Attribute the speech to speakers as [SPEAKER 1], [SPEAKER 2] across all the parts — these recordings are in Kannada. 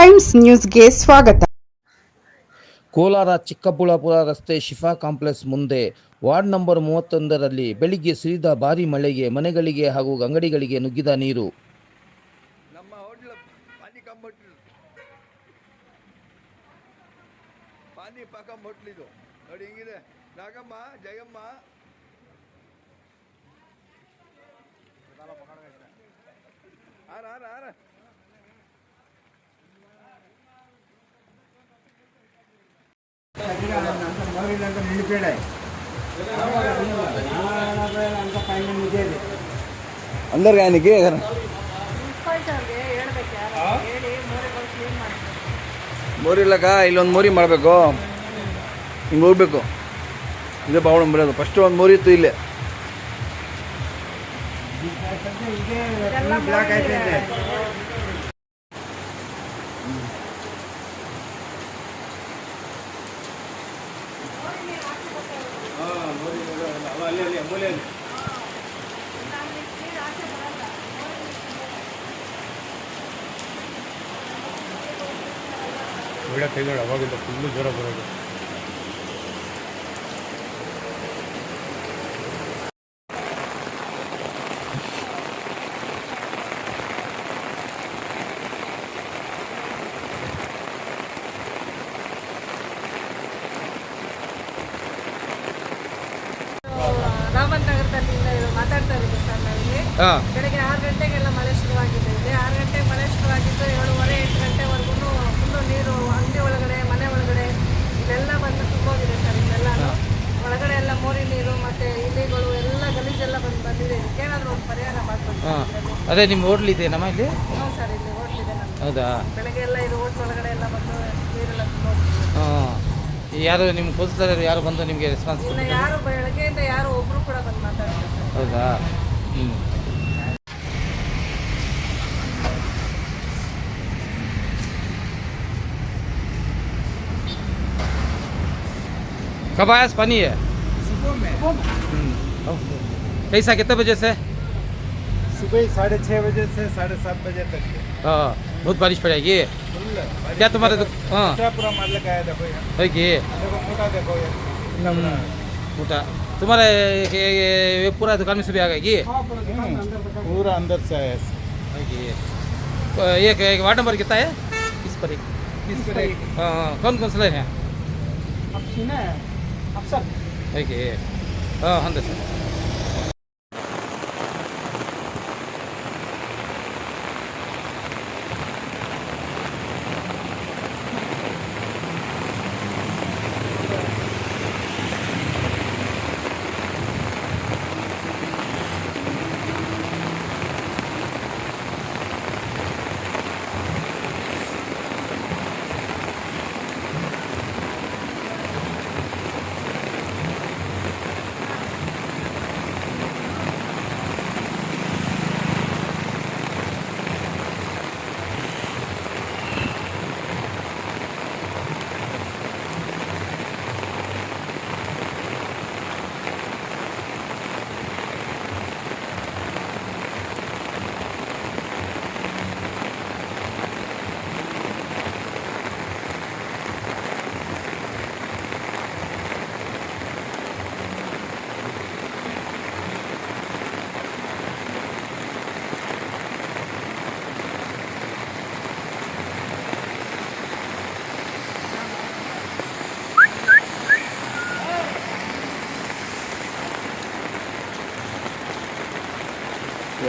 [SPEAKER 1] ಟೈಮ್ಸ್ ನ್ಯೂಸ್ಗೆ ಸ್ವಾಗತ.
[SPEAKER 2] ಕೋಲಾರ ಚಿಕ್ಕಬಳ್ಳಾಪುರ ರಸ್ತೆ ಶಿಫಾ ಕಾಂಪ್ಲೆಕ್ಸ್ ಮುಂದೆ ವಾರ್ಡ್ ನಂಬರ್ 31ರಲ್ಲಿ ಬೆಳಿಗ್ಗೆ ಸುರಿದ ಭಾರೀ ಮಳೆಗೆ ಮನೆಗಳಿಗೆ ಹಾಗೂ ಅಂಗಡಿಗಳಿಗೆ ನುಗ್ಗಿದ ನೀರು.
[SPEAKER 3] ನಮ್ಮ ಹೋಟ್ಲ್ ಪಾನಿ ಪಾಕ ಹೋಟ್ಲಿದು ನೋಡಿ ಹೆಂಗಿದೆ. ನಾಗಮ್ಮ ಜಯಮ್ಮ ಆರ ಆರ ಆರ अंदर क्या निके ಮೋರಿ ಇಲ್ಲಕ್ಕ, ಇಲ್ಲೊಂದು ಮೋರಿ ಮಾಡಬೇಕು. ಹಿಂಗೆ ಹೋಗ್ಬೇಕು. ಇದೇ ಬಾವಳ ಬರೋದು. ಫಸ್ಟ್ ಒಂದು ಮೋರಿ ಇತ್ತು ಇಲ್ಲೇ.
[SPEAKER 4] ಒಳ್ಳೆ ಕೈ ನೋಡಿ, ಅವಾಗಿಂದ ಫುಲ್ಲು ಜ್ವರ ಬರೋದು.
[SPEAKER 5] ರಾಮನ್ ನಗರದಲ್ಲಿ ಮಾತಾಡ್ತಾ ಇರೋದು ಸರ್. ನನಗೆ ಬೆಳಗ್ಗೆ 6 ಗಂಟೆಗೆಲ್ಲ ಮಳೆ ಶುರುವಾಗಿದೆ. 6 ಗಂಟೆಗೆ ಮಳೆ ಶುರುವಾಗಿದ್ದು 7:30 8 ಗಂಟೆವರೆಗೂ ಫುಲ್ಲು ನೀರು ಅಂಗಡಿ ಒಳಗಡೆ, ಮನೆ ಒಳಗಡೆ ಇಲ್ಲೆಲ್ಲ ಬಂದು ತುಂಬೋಗಿದೆ ಸರ್. ಇಲ್ಲೆಲ್ಲ ಒಳಗಡೆ ಎಲ್ಲ ಮೋರಿ ನೀರು ಮತ್ತು ಇಲಿಗಳು ಎಲ್ಲ ಗಲೀಜೆಲ್ಲ ಬಂದಿದೆ. ಇದಕ್ಕೇನಾದರೂ ಒಂದು ಪರಿಹಾರ ಮಾಡ್ಕೊಂಡು.
[SPEAKER 2] ಅದೇ ನಿಮ್ಮ ಹೋಟ್ಲ್ ಇದೆ ನಮ್ಮ ಇಲ್ಲಿ?
[SPEAKER 5] ಹ್ಞೂ ಸರ್, ಇಲ್ಲಿ ಹೋಟ್ಲ್ ಇದೆ ನಮ್ಮದು.
[SPEAKER 2] ಹೌದಾ?
[SPEAKER 5] ಬೆಳಗ್ಗೆ ಎಲ್ಲ ಇದು ಹೋಟ್ಲ್ ಒಳಗಡೆ ಎಲ್ಲ ಬಂದು ನೀರೆಲ್ಲ ತುಂಬೋಗಿದೆ.
[SPEAKER 2] ಯಾರು ನಿಮ್ಮ ಪೊಲೀಸರು ಯಾರು ಬಂದು ನಿಮಗೆ ರೆಸ್ಪಾನ್ಸ್?
[SPEAKER 5] ಇಲ್ಲ, ಯಾರು ಬೆಳಗ್ಗೆಯಿಂದ ಯಾರು ಒಬ್ಬರು ಕೂಡ ಬಂದು ಮಾತಾಡ್ತಾರೆ ಸರ್.
[SPEAKER 2] ಹೌದಾ? कब आया पानी है?
[SPEAKER 4] सुबह में
[SPEAKER 2] कैसा, कितने बजे से?
[SPEAKER 4] सुबह 6:30 बजे से 7:30 बजे तक है।
[SPEAKER 2] हाँ, बहुत बारिश पड़ेगी क्या तुम्हारे? हाँ,
[SPEAKER 4] पूरा मतलब आया देखो यार,
[SPEAKER 2] देखिए
[SPEAKER 4] देखो मोटा देखो यार,
[SPEAKER 2] मोटा तुम्हारे ये पूरा दुकान में से भी आ गई?
[SPEAKER 4] पूरा अंदर से आया।
[SPEAKER 2] एक वार्ड नंबर कितना है? इस पर एक हाँ, कौन कौन सा है? देखिए हाँ हाँ सर.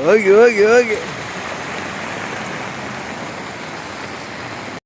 [SPEAKER 3] ಹೋಗಿ ಹೋಗಿ ಹೋಗಿ